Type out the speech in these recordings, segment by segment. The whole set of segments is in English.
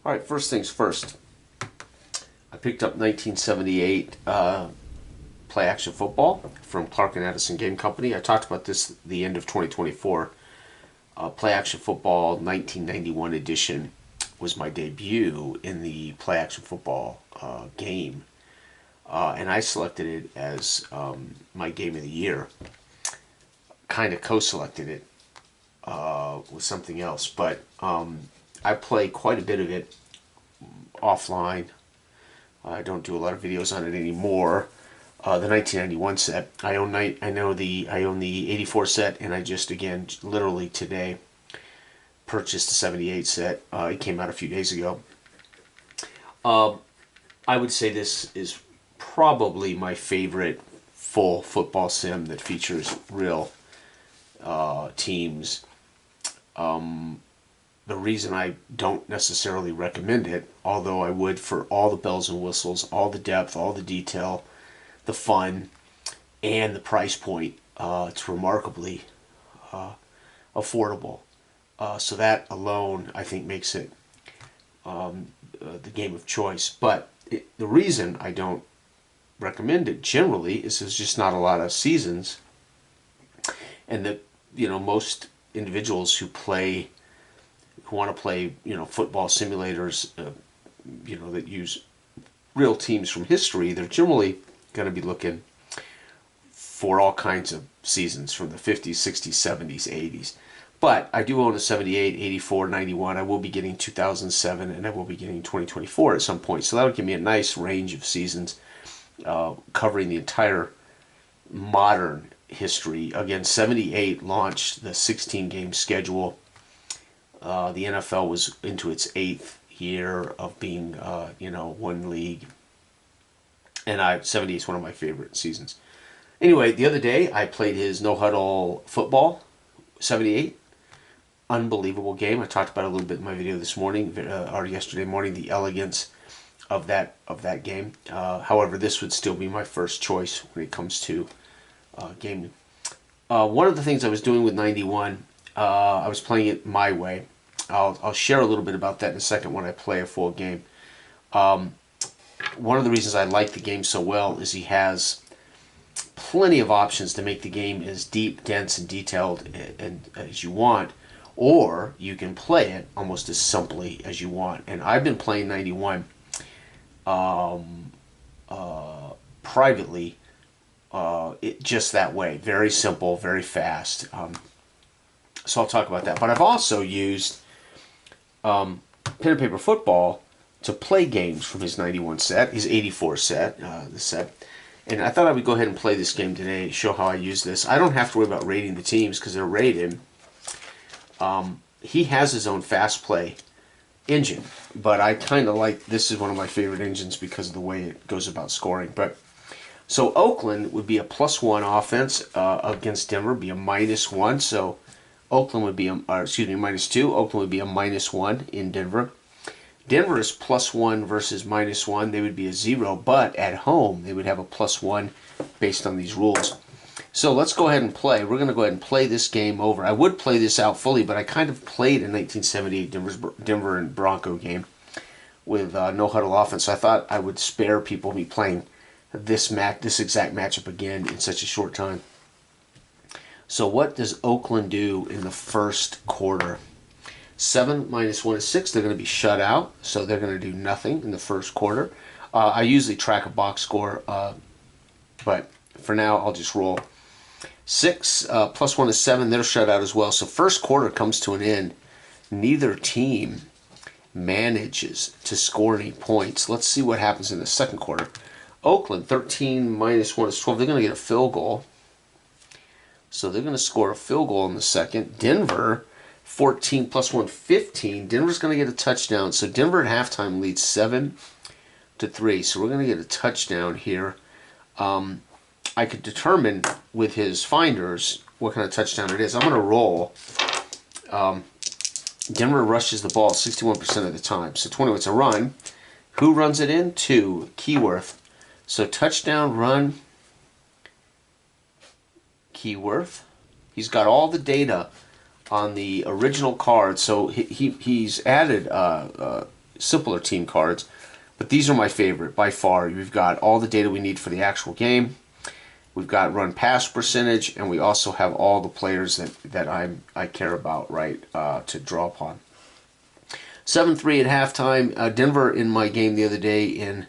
All right, first things first. I picked up 1978 play action football from Clark Addison Game Company. I talked about this at the end of 2024. Play action football 1991 edition was my debut in the play action football game, and I selected it as my game of the year. Kind of co-selected it with something else, but I play quite a bit of it offline. I don't do a lot of videos on it anymore. The 1991 set, I own the 84 set, and I just again literally today purchased the 78 set. It came out a few days ago. I would say this is probably my favorite full football sim that features real teams. The reason I don't necessarily recommend it, although I would for all the bells and whistles, all the depth, all the detail, the fun, and the price point, it's remarkably affordable. So that alone, I think, makes it the game of choice. But the reason I don't recommend it generally is there's just not a lot of seasons, and that most individuals who want to play football simulators that use real teams from history, they're generally going to be looking for all kinds of seasons from the 50s, 60s, 70s, 80s. But I do own a 78, 84, 91. I will be getting 2007, and I will be getting 2024 at some point. So that would give me a nice range of seasons covering the entire modern history. Again, 78 launched the 16-game schedule. The NFL was into its 8th year of being, one league. And 78 is one of my favorite seasons. Anyway, the other day I played his No Huddle Football 78. Unbelievable game. I talked about it a little bit in my video this morning, or yesterday morning, the elegance of that game. However, this would still be my first choice when it comes to gaming. One of the things I was doing with 91, I was playing it my way. I'll share a little bit about that in a second when I play a full game. One of the reasons I like the game so well is he has plenty of options to make the game as deep, dense, and detailed as you want, or you can play it almost as simply as you want. And I've been playing 91 privately, just that way, very simple, very fast. So I'll talk about that. But I've also used pen and paper football to play games from his 91 set, his 84 set, the set. And I thought I would go ahead and play this game today, show how I use this. I don't have to worry about rating the teams because they're rated. He has his own fast play engine, but I kind of like, this is one of my favorite engines because of the way it goes about scoring. But so Oakland would be a +1 offense against Denver, be a -1. So Oakland would be -2. Oakland would be a -1 in Denver. Denver is +1 versus -1. They would be a 0, but at home they would have a +1 based on these rules. So let's go ahead and play. We're going to go ahead and play this game over. I would play this out fully, but I kind of played a 1978 Denver and Bronco game with no huddle offense. So I thought I would spare people me playing this exact matchup again in such a short time. So what does Oakland do in the first quarter? 7 minus 1 is 6. They're going to be shut out, so they're going to do nothing in the first quarter. I usually track a box score, but for now I'll just roll. 6 +1 is 7. They're shut out as well. So first quarter comes to an end. Neither team manages to score any points. Let's see what happens in the second quarter. Oakland, 13 minus 1 is 12. They're going to get a field goal. So they're going to score a field goal in the second. Denver, 14 +1, 15. Denver's going to get a touchdown. So Denver at halftime leads 7-3. So we're going to get a touchdown here. I could determine with his finders what kind of touchdown it is. I'm going to roll. Denver rushes the ball 61% of the time. So 20, it's a run. Who runs it in? 2. Keyworth. So touchdown, run, Keyworth. He's got all the data on the original card. So he's added simpler team cards. But these are my favorite by far. We've got all the data we need for the actual game. We've got run pass percentage, and we also have all the players that I care about, right, to draw upon. 7-3 at halftime. Denver in my game the other day in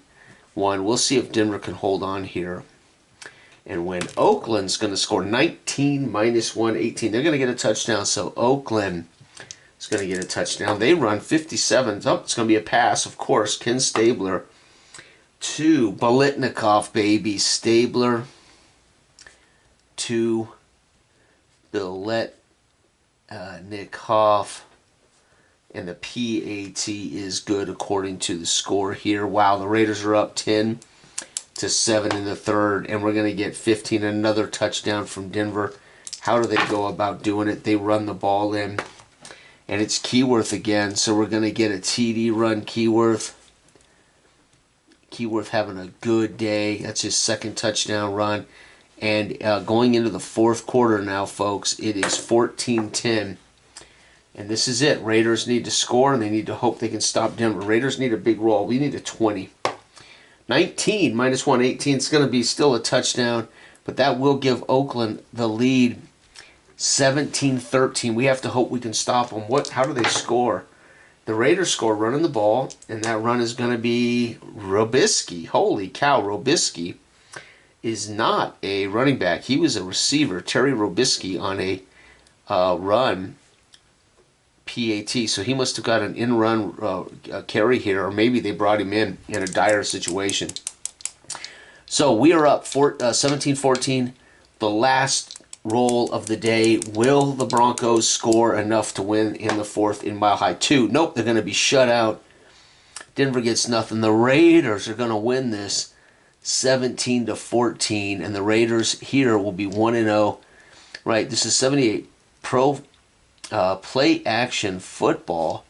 one. We'll see if Denver can hold on here and win. Oakland's going to score 19 minus 118. They're going to get a touchdown, so Oakland is going to get a touchdown. They run 57. Oh, it's going to be a pass, of course. Ken Stabler to Biletnikoff, baby. Stabler to Biletnikoff. And the PAT is good according to the score here. Wow, the Raiders are up 10-7 in the third, and we're going to get 15. Another touchdown from Denver. How do they go about doing it? They run the ball in, and it's Keyworth again. So we're going to get a TD run, Keyworth. Keyworth having a good day. That's his second touchdown run. And going into the fourth quarter now, folks, it is 14-10. And this is it. Raiders need to score, and they need to hope they can stop Denver. Raiders need a big roll. We need a 20. 19 minus 118. It's going to be still a touchdown, but that will give Oakland the lead. 17-13. We have to hope we can stop them. How do they score? The Raiders score running the ball, and that run is going to be Robisky. Holy cow, Robisky is not a running back. He was a receiver. Terry Robisky on a run. PAT, so he must have got an in-run carry here, or maybe they brought him in a dire situation. So we are up 17-14, the last roll of the day. Will the Broncos score enough to win in the fourth in Mile High 2? Nope, they're going to be shut out. Denver gets nothing. The Raiders are going to win this 17-14, and the Raiders here will be 1-0. Right, this is 78 Pro Play Action Football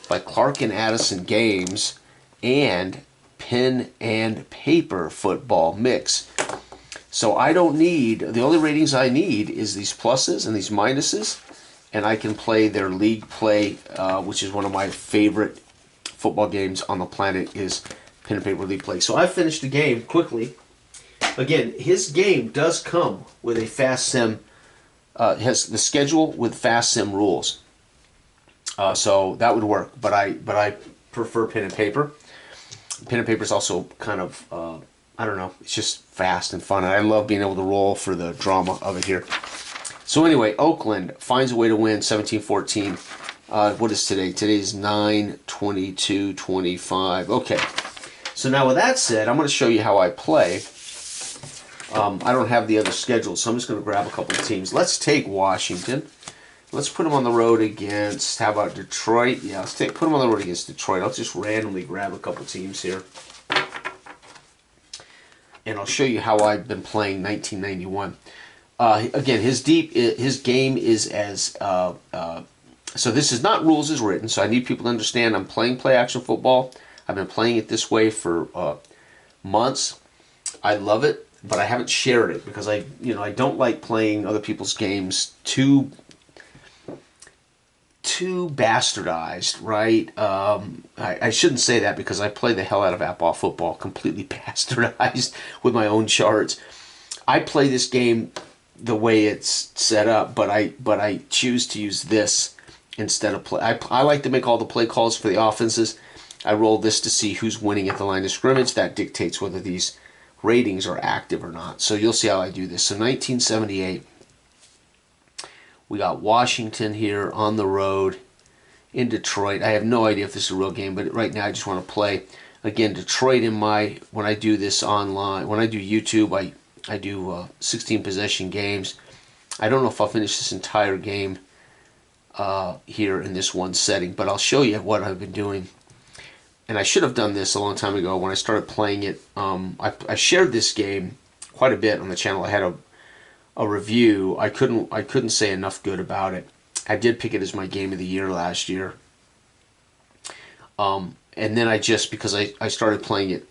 by Clark and Addison Games and Pen and Paper Football Mix. So I don't need, the only ratings I need is these pluses and these minuses, and I can play their league play, which is one of my favorite football games on the planet, is Pen and Paper League Play. So I finished the game quickly. Again, his game does come with a fast sim. Has the schedule with fast sim rules, so that would work. But I prefer pen and paper. Pen and paper is also kind of I don't know. It's just fast and fun, and I love being able to roll for the drama of it here. So anyway, Oakland finds a way to win 17-14. What is today? Today's 9/22/25. Okay. So now with that said, I'm going to show you how I play. I don't have the other schedule, so I'm just going to grab a couple of teams. Let's take Washington. Let's put them on the road against, how about Detroit? Yeah, put them on the road against Detroit. I'll just randomly grab a couple teams here. And I'll show you how I've been playing 1991. Again, his game is as, so this is not rules as written, so I need people to understand I'm playing play action football. I've been playing it this way for months. I love it. But I haven't shared it because I don't like playing other people's games too bastardized, right? I shouldn't say that because I play the hell out of Outlaw Football, completely bastardized with my own charts. I play this game the way it's set up, but I choose to use this instead of play. I like to make all the play calls for the offenses. I roll this to see who's winning at the line of scrimmage. That dictates whether these ratings are active or not. So you'll see how I do this. So 1978, we got Washington here on the road in Detroit. I have no idea if this is a real game, but right now I just want to play. Again, Detroit when I do this online, when I do YouTube, I do 16 possession games. I don't know if I'll finish this entire game here in this one setting, but I'll show you what I've been doing. And I should have done this a long time ago when I started playing it. I shared this game quite a bit on the channel. I had a review. I couldn't say enough good about it. I did pick it as my game of the year last year. And then because I started playing it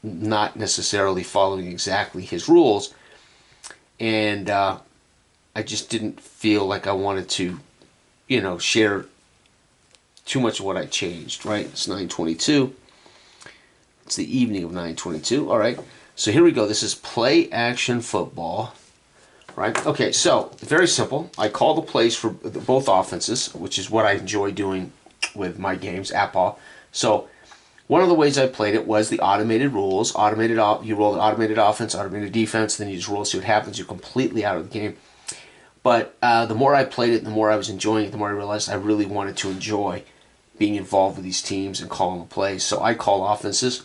not necessarily following exactly his rules, and I just didn't feel like I wanted to, share too much of what I changed, right? It's 9:22. It's the evening of 9:22. All right. So here we go. This is play action football, right? Okay, so very simple. I call the plays for both offenses, which is what I enjoy doing with my games at ball. So one of the ways I played it was the automated rules. You roll the automated offense, automated defense, then you just roll, see what happens. You're completely out of the game. But the more I played it, the more I was enjoying it, the more I realized I really wanted to enjoy being involved with these teams and calling the plays. So I call offenses,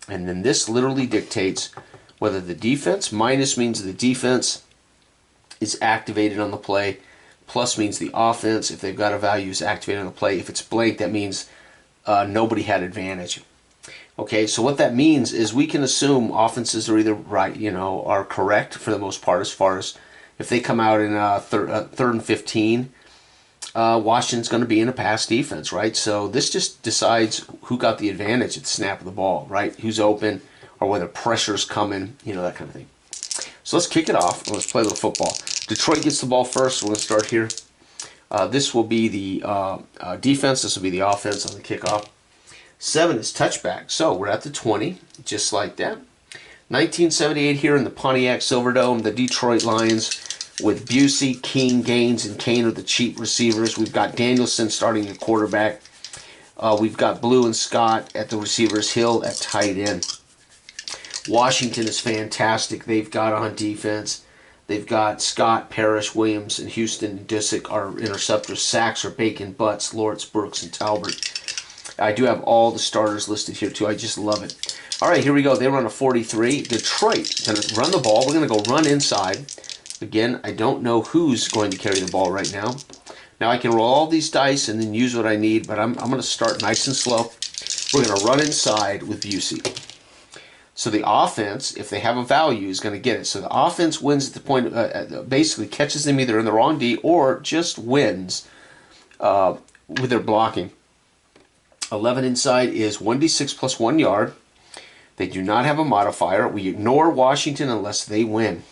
and then this literally dictates whether the defense, minus means the defense is activated on the play, plus means the offense, if they've got a value, is activated on the play. If it's blank, that means nobody had advantage. Okay, so what that means is we can assume offenses are either right, are correct for the most part as far as if they come out in third and 15, Washington's going to be in a pass defense, right? So this just decides who got the advantage at the snap of the ball, right? Who's open, or whether pressure's coming, that kind of thing. So let's kick it off and let's play a little football. Detroit gets the ball first. We're going to start here. This will be the defense. This will be the offense on the kickoff. 7 is touchback. So we're at the 20, just like that. 1978 here in the Pontiac Silverdome, the Detroit Lions with Busey, King, Gaines, and Kane are the cheap receivers. We've got Danielson starting at quarterback. We've got Blue and Scott at the receivers, Hill at tight end. Washington is fantastic. They've got on defense. They've got Scott, Parrish, Williams, and Houston, and Disick are interceptors. Sacks are Bacon, Butts, Lortz, Brooks, and Talbert. I do have all the starters listed here, too. I just love it. All right, here we go. They run a 43. Detroit going to run the ball. We're going to go run inside. Again, I don't know who's going to carry the ball right now. Now, I can roll all these dice and then use what I need, but I'm going to start nice and slow. We're going to run inside with Busey. So the offense, if they have a value, is going to get it. So the offense wins at the point, basically catches them either in the wrong D or just wins with their blocking. 11 inside is 1d6 plus 1 yard. They do not have a modifier. We ignore Washington unless they win.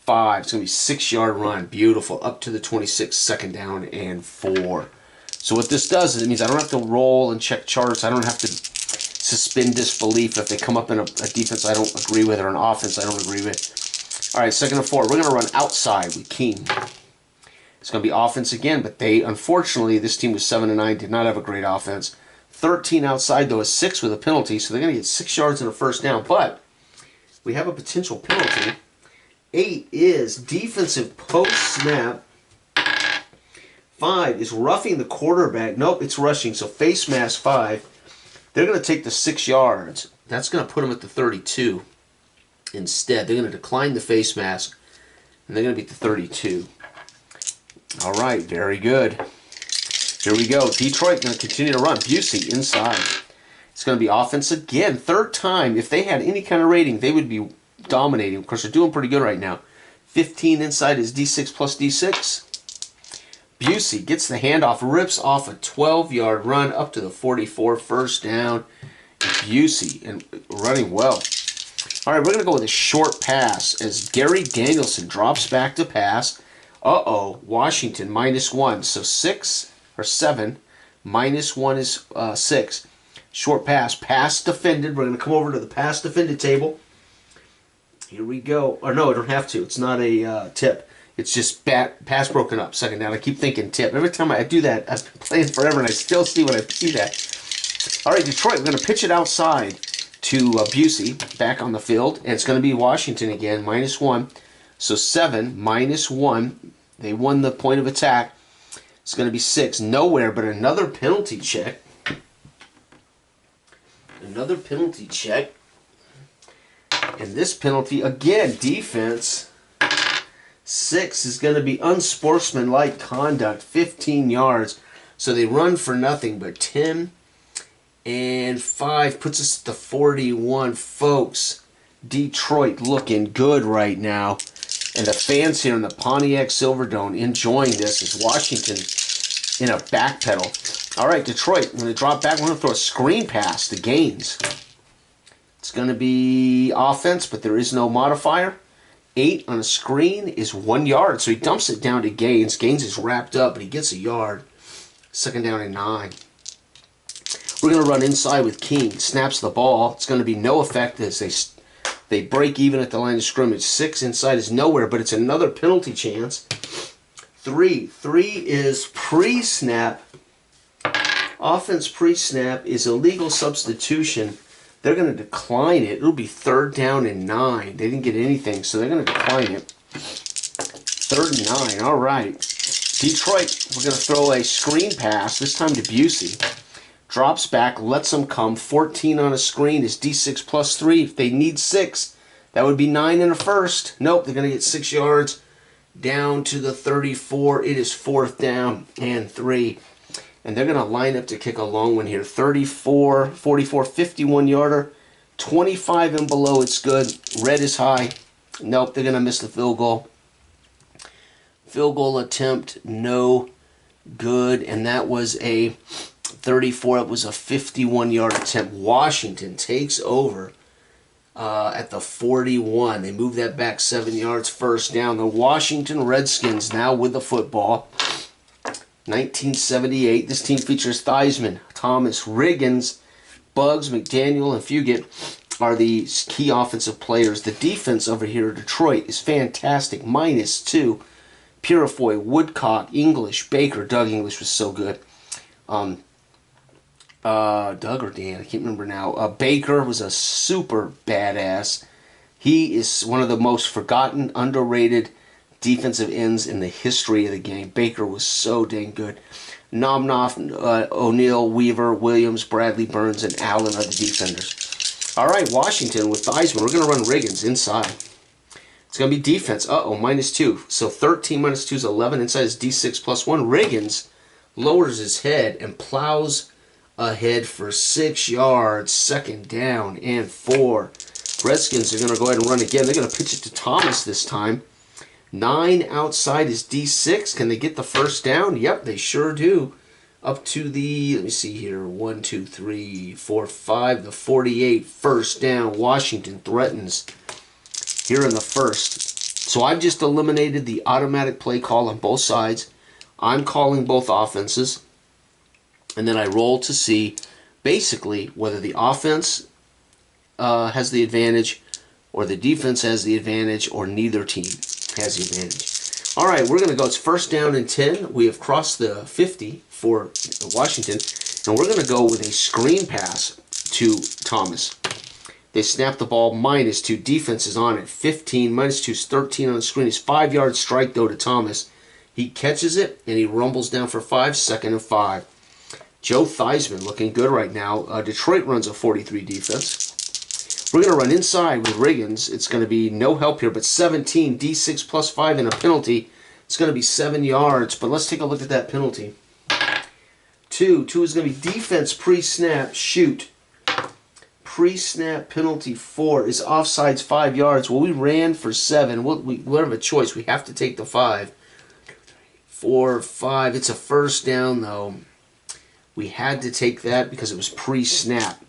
5, it's going to be 6-yard run. Beautiful. Up to the 26, second down and 4. So what this does is it means I don't have to roll and check charts. I don't have to suspend disbelief if they come up in a defense I don't agree with or an offense I don't agree with. All right, 2nd and 4. We're going to run outside with King. It's going to be offense again, but unfortunately, this team was 7-9, did not have a great offense. 13 outside, though, is 6 with a penalty, so they're going to get 6 yards and a first down. But we have a potential penalty. 8 is defensive post-snap. 5 is roughing the quarterback. Nope, it's rushing, so face mask 5. They're going to take the 6 yards. That's going to put them at the 32 instead. They're going to decline the face mask, and they're going to be at the 32. All right, very good. Here we go. Detroit going to continue to run. Busey inside. It's going to be offense again. 3rd time. If they had any kind of rating, they would be dominating. Of course, they're doing pretty good right now. 15 inside is D6 plus D6. Busey gets the handoff, rips off a 12-yard run up to the 44, first down. Busey and running well. All right, we're going to go with a short pass as Gary Danielson drops back to pass. Washington -1. So 6 or 7 -1 is 6. Short pass. Pass defended. We're going to come over to the pass defended table. Here we go. Or no, I don't have to. It's not a tip. It's just pass broken up. Second down. I keep thinking tip. Every time I do that, I've been playing forever and I still see when I see that. All right, Detroit. We're going to pitch it outside to Busey back on the field. And it's going to be Washington again. -1. So 7 -1. They won the point of attack. It's going to be 6. Nowhere but another penalty check. Another penalty check. And this penalty, again, defense. 6 is going to be unsportsmanlike conduct. 15 yards. So they run for nothing but 10 and 5 puts us at the 41. Folks, Detroit looking good right now. And the fans here in the Pontiac Silverdome enjoying this as Washington in a backpedal. All right, Detroit, when they drop back, we're going to throw a screen pass to Gaines. It's going to be offense, but there is no modifier. 8 on a screen is 1 yard, so he dumps it down to Gaines. Gaines is wrapped up, but he gets a yard. Second down and 9. We're going to run inside with King. Snaps the ball. It's going to be no effect as they break even at the line of scrimmage. 6 inside is nowhere, but it's another penalty chance. 3. 3 is pre-snap. Offense pre-snap is illegal substitution. They're going to decline it. It'll be third down and 9. They didn't get anything, so they're going to decline it. Third and 9. All right. Detroit, we're going to throw a screen pass, this time to Busey. Drops back, lets them come. 14 on a screen is D6 plus 3. If they need 6, that would be 9 in a first. Nope, they're going to get 6 yards down to the 34. It is fourth down and 3. And they're going to line up to kick a long one here. 34, 44, 51-yarder. 25 and below, it's good. Red is high. Nope, they're going to miss the field goal. Field goal attempt, no good. And that was a 34. It was a 51-yard attempt. Washington takes over at the 41. They move that back 7 yards, first down. The Washington Redskins now with the football. 1978. This team features Theismann, Thomas, Riggins, Buggs, McDaniel, and Fugit are the key offensive players. The defense over here at Detroit is fantastic. -2. Purifoy, Woodcock, English, Baker. Doug English was so good. Doug or Dan, I can't remember now. Baker was a super badass. He is one of the most forgotten, underrated defensive ends in the history of the game. Baker was so dang good. Nomnoff, O'Neal, Weaver, Williams, Bradley, Burns, and Allen are the defenders. All right, Washington with Theismann. We're going to run Riggins inside. It's going to be defense. Uh-oh, -2. So 13 minus 2 is 11. Inside is D6 plus 1. Riggins lowers his head and plows ahead for 6 yards. Second down and 4. Redskins are going to go ahead and run again. They're going to pitch it to Thomas this time. 9 outside is D6. Can they get the first down? Yep, they sure do. Up to the, let me see here, 1, 2, 3, 4, 5, the 48. First down. Washington threatens here in the first. So I've just eliminated the automatic play call on both sides. I'm calling both offenses. And then I roll to see basically whether the offense has the advantage or the defense has the advantage or neither team has the advantage. All right, we're going to go. It's first down and 10. We have crossed the 50 for Washington. And we're going to go with a screen pass to Thomas. They snap the ball, -2. Defense is on it. 15, -2 is 13 on the screen. It's 5-yard strike, though, to Thomas. He catches it, and he rumbles down for 5, second and 5. Joe Theismann looking good right now. Detroit runs a 43 defense. We're going to run inside with Riggins. It's going to be no help here, but 17, D6 plus 5 and a penalty. It's going to be 7 yards, but let's take a look at that penalty. 2 is going to be defense pre-snap, shoot. Pre-snap penalty 4 is offsides 5 yards. Well, we ran for 7. We have a choice. We have to take the 5. 4, 5. It's a first down, though. We had to take that because it was pre-snap.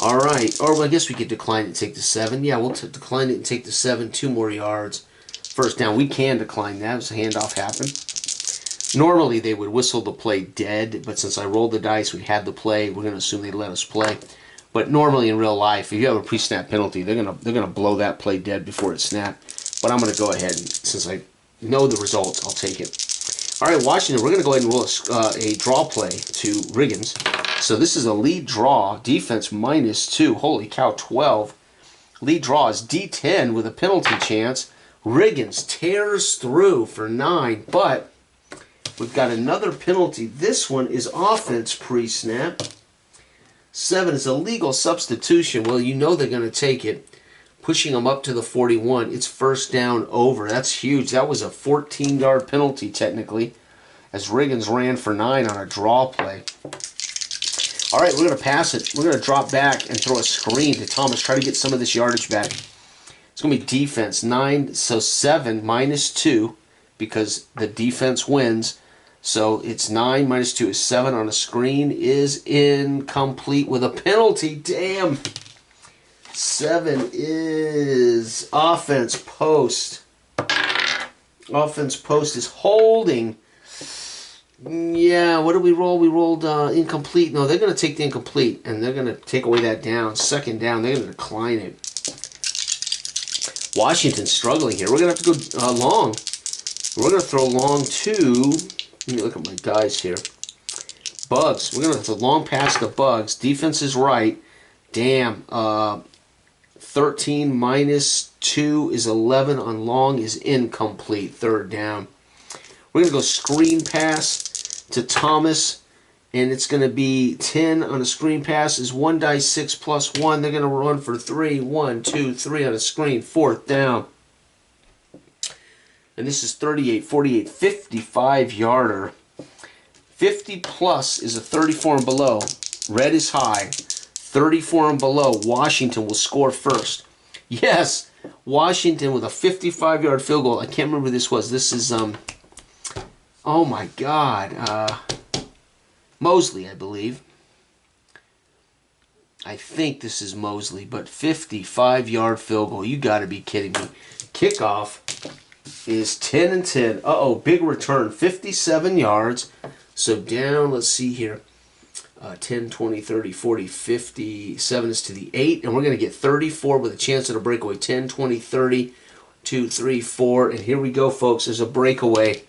All right. Or well, I guess we could decline it and take the 7. Yeah, we'll decline it and take the 7. 2 more yards. First down. We can decline that. As a handoff happened. Normally, they would whistle the play dead, but since I rolled the dice, we had the play. We're going to assume they let us play. But normally in real life, if you have a pre-snap penalty, they're gonna blow that play dead before it snapped. But I'm going to go ahead and since I know the results, I'll take it. All right, Washington, we're going to go ahead and roll a draw play to Riggins. So this is a lead draw, defense -2. Holy cow, 12. Lead draw is D10 with a penalty chance. Riggins tears through for 9, but we've got another penalty. This one is offense pre-snap. 7 is a legal substitution. Well, you know they're going to take it. Pushing them up to the 41. It's first down over. That's huge. That was a 14-yard penalty, technically, as Riggins ran for 9 on a draw play. All right, we're going to pass it. We're going to drop back and throw a screen to Thomas. Try to get some of this yardage back. It's going to be defense. 9, so 7 -2 because the defense wins. So it's 9 -2 is 7 on a screen is incomplete with a penalty. Damn. 7 is offense post. Offense post is holding. Yeah, what did we roll? We rolled incomplete. No, they're going to take the incomplete, and they're going to take away that down. Second down, they're going to decline it. Washington's struggling here. We're going to have to go long. We're going to throw long to... Let me look at my guys here. Bugs. We're going to throw long pass to Bugs. Defense is right. Damn. 13 minus 2 is 11 on long is incomplete. Third down. We're going to go screen pass to Thomas, and it's going to be 10 on a screen pass is 1 die 6 plus 1. They're going to run for 3. 1, 2, 3 on a screen. Fourth down. And this is 38, 48, 55-yarder. 50 plus is a 34 and below. Red is high. 34 and below. Washington will score first. Yes, Washington with a 55-yard field goal. I can't remember who this was. This is, oh my God. Mosley, I believe. I think this is Mosley, but 55-yard field goal. You got to be kidding me. Kickoff is 10 and 10. Uh-oh, big return. 57 yards. So down, let's see here. 10, 20, 30, 40, 57 is to the 8. And we're going to get 34 with a chance at a breakaway. 10, 20, 30, 2, 3, 4. And here we go, folks. There's a breakaway.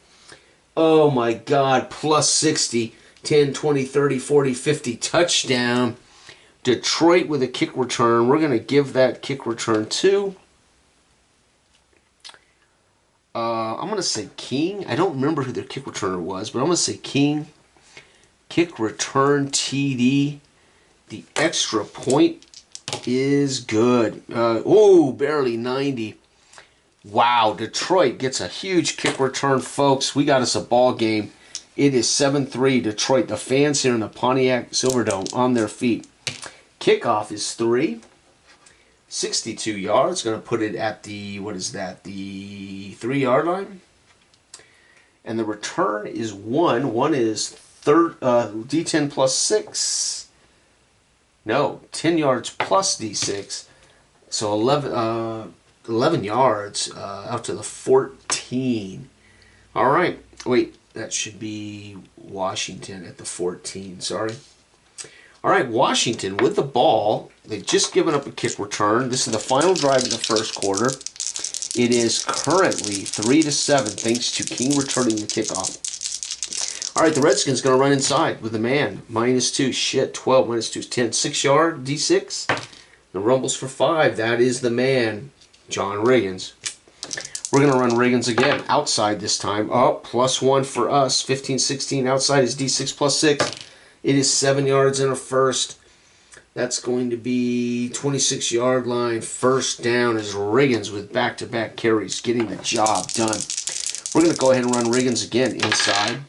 Oh, my God. Plus 60. 10, 20, 30, 40, 50. Touchdown. Detroit with a kick return. We're going to give that kick return to... I'm going to say King. I don't remember who their kick returner was, but I'm going to say King. Kick return TD. The extra point is good. Oh, barely 90. Wow, Detroit gets a huge kick return, folks. We got us a ball game. It is 7-3 Detroit. The fans here in the Pontiac Silverdome on their feet. Kickoff is 3. 62 yards. Going to put it at the, what is that, the 3-yard line. And the return is 1. 1 is D10 plus 6. No, 10 yards plus D6. So 11 yards out to the 14. All right. Wait, that should be Washington at the 14. Sorry. All right, Washington with the ball. They've just given up a kick return. This is the final drive of the first quarter. It is currently 3-7 thanks to King returning the kickoff. All right, the Redskins going to run inside with the man. -2. Shit, 12 minus 2 is 10. 6-yard, D6. The rumbles for 5. That is the man, John Riggins. We're going to run Riggins again. Outside this time. Oh, +1 for us. 15-16. Outside is D6 plus 6. It is 7 yards and a first. That's going to be 26-yard line. First down is Riggins with back-to-back carries, getting the job done. We're going to go ahead and run Riggins again inside.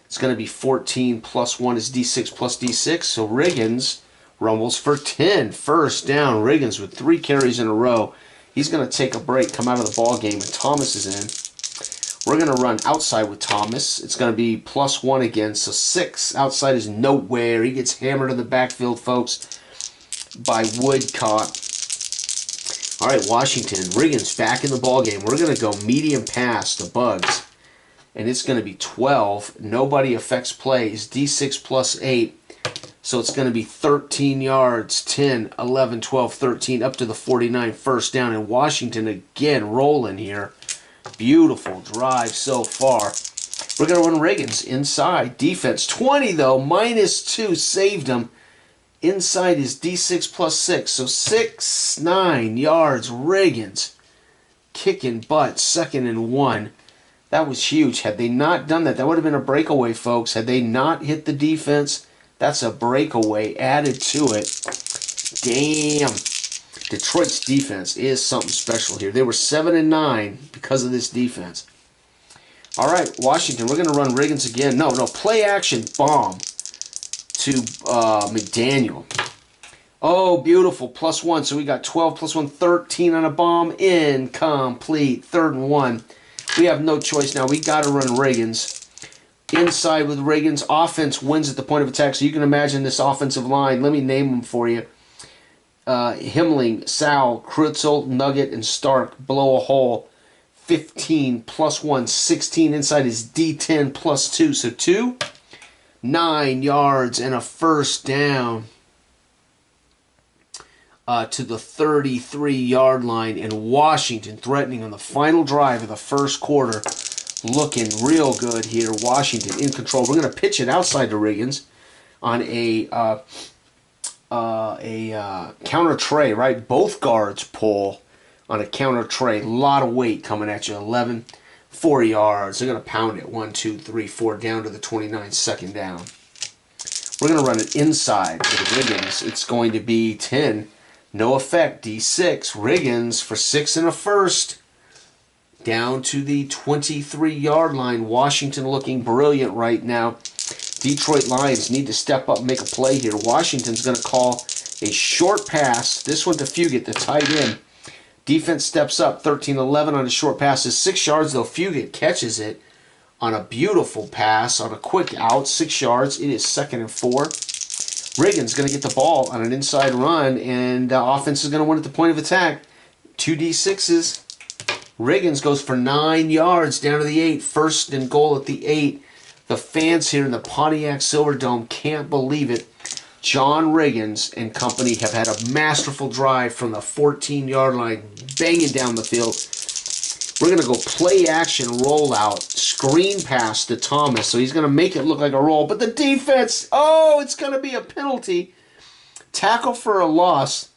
It's going to be 14 plus 1 is D6 plus D6. So Riggins rumbles for 10. First down. Riggins with 3 carries in a row. He's going to take a break, come out of the ball game, and Thomas is in. We're going to run outside with Thomas. It's going to be +1 again, so 6. Outside is nowhere. He gets hammered in the backfield, folks, by Woodcock. All right, Washington. Riggins back in the ballgame. We're going to go medium pass to Bugs, and it's going to be 12. Nobody affects plays. D6 plus 8. So it's going to be 13 yards, 10, 11, 12, 13, up to the 49, first down. And Washington again rolling here. Beautiful drive so far. We're going to run Riggins inside. Defense 20, though. -2 saved him. Inside is D6 plus 6. So 9 yards. Riggins kicking butt. 2nd and 1. That was huge. Had they not done that, that would have been a breakaway, folks. Had they not hit the defense, that's a breakaway added to it. Damn. Detroit's defense is something special here. They were 7-9 because of this defense. All right, Washington, we're going to run Riggins again. No, play action bomb to McDaniel. Oh, beautiful, +1. So we got 12 plus 1, 13 on a bomb. Incomplete. 3rd and 1. We have no choice now. We got to run Riggins. Inside with Riggins. Offense wins at the point of attack. So you can imagine this offensive line. Let me name them for you. Himling, Sal, Krutzel, Nugget, and Stark blow a hole. 15 plus 1, 16. Inside is D10 plus 2. So 2, 9 yards and a first down to the 33-yard line. And Washington threatening on the final drive of the first quarter. Looking real good here. Washington in control. We're going to pitch it outside to Riggins on a counter tray, right? Both guards pull on a counter tray. A lot of weight coming at you. 11, 4 yards. They're going to pound it. 1, 2, 3, 4 down to the 29, second down. We're going to run it inside to Riggins. It's going to be 10. No effect. D6. Riggins for 6 and a first. Down to the 23-yard line. Washington looking brilliant right now. Detroit Lions need to step up and make a play here. Washington's going to call a short pass. This one to Fugate, the tight end. Defense steps up. 13-11 on a short pass. Is 6 yards, though. Fugate catches it on a beautiful pass, on a quick out. 6 yards. It is 2nd and 4. Riggins going to get the ball on an inside run, and offense is going to win at the point of attack. 2 D6s. Riggins goes for 9 yards down to the 8. 1st and goal at the 8. The fans here in the Pontiac Silverdome can't believe it. John Riggins and company have had a masterful drive from the 14-yard line, banging down the field. We're going to go play action rollout, screen pass to Thomas. So he's going to make it look like a roll. But the defense, oh, it's going to be a penalty. Tackle for a loss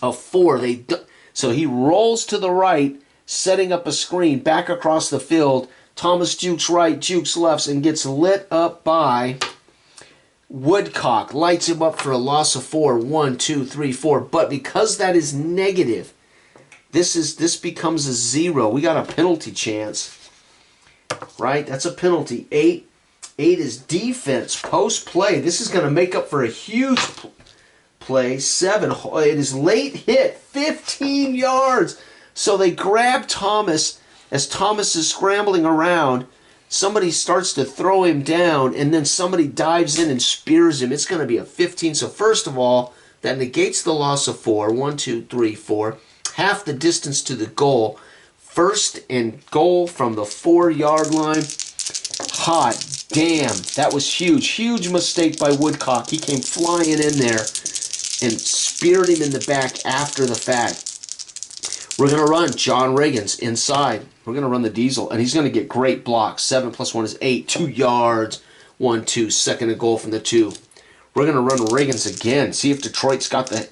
of 4. So he rolls to the right, setting up a screen back across the field. Thomas jukes right, jukes left, and gets lit up by Woodcock. Lights him up for a loss of 4. 1, 2, 3, 4. But because that is negative, this becomes a 0. We got a penalty chance. Right? That's a penalty. 8. 8 is defense, post play. This is going to make up for a huge play. 7. It is late hit. 15 yards. So they grab Thomas. As Thomas is scrambling around, somebody starts to throw him down, and then somebody dives in and spears him. It's going to be a 15. So first of all, that negates the loss of 4. 1, 2, 3, 4. Half the distance to the goal. 1st and goal from the 4-yard line. Hot damn. That was huge. Huge mistake by Woodcock. He came flying in there and speared him in the back after the fact. We're going to run John Riggins inside. We're going to run the diesel, and he's going to get great blocks. 7 plus 1 is 8. 2 yards. 1, 2. 2nd and goal from the 2. We're going to run Riggins again. See if Detroit's got the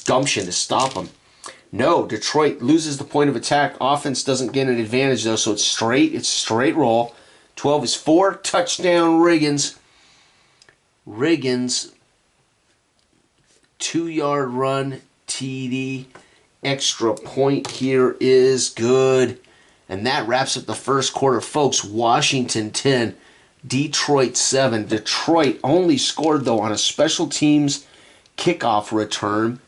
gumption to stop him. No, Detroit loses the point of attack. Offense doesn't get an advantage, though, so it's straight. It's straight roll. 12 is 4. Touchdown, Riggins. Riggins, 2-yard run, TD. Extra point here is good. And that wraps up the first quarter, folks. Washington 10, Detroit 7. Detroit only scored, though, on a special teams kickoff return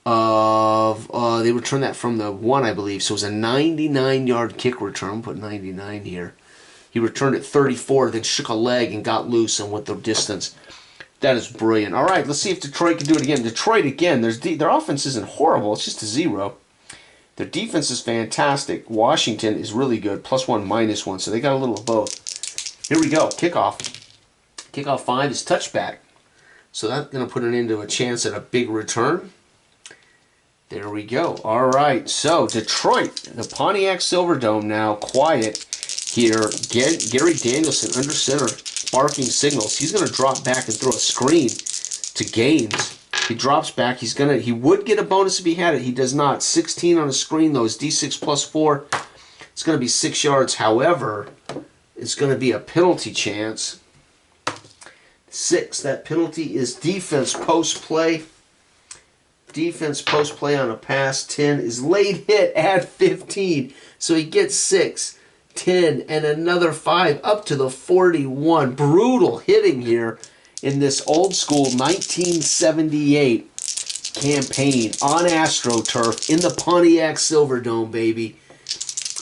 of, they returned that from the 1, I believe. So it was a 99-yard kick return. Put 99 here. He returned it 34, then shook a leg and got loose and went the distance. That is brilliant. All right, let's see if Detroit can do it again. Detroit, again, their offense isn't horrible. It's just a 0. Their defense is fantastic. Washington is really good. +1, -1. So they got a little of both. Here we go. Kickoff. Kickoff 5 is touchback. So that's going to put it into a chance at a big return. There we go. All right. So Detroit, the Pontiac Silverdome now, quiet here. Gary Danielson under center. Barking signals. He's going to drop back and throw a screen to Gaines. He drops back. He would get a bonus if he had it. He does not. 16 on a screen, though. Is D6 plus 4. It's going to be 6 yards. However, it's going to be a penalty chance. 6. That penalty is defense post play. Defense post play on a pass. 10 is late hit at 15. So he gets 6. 10 and another 5 up to the 41. Brutal hitting here in this old school 1978 campaign on AstroTurf in the Pontiac Silverdome, baby.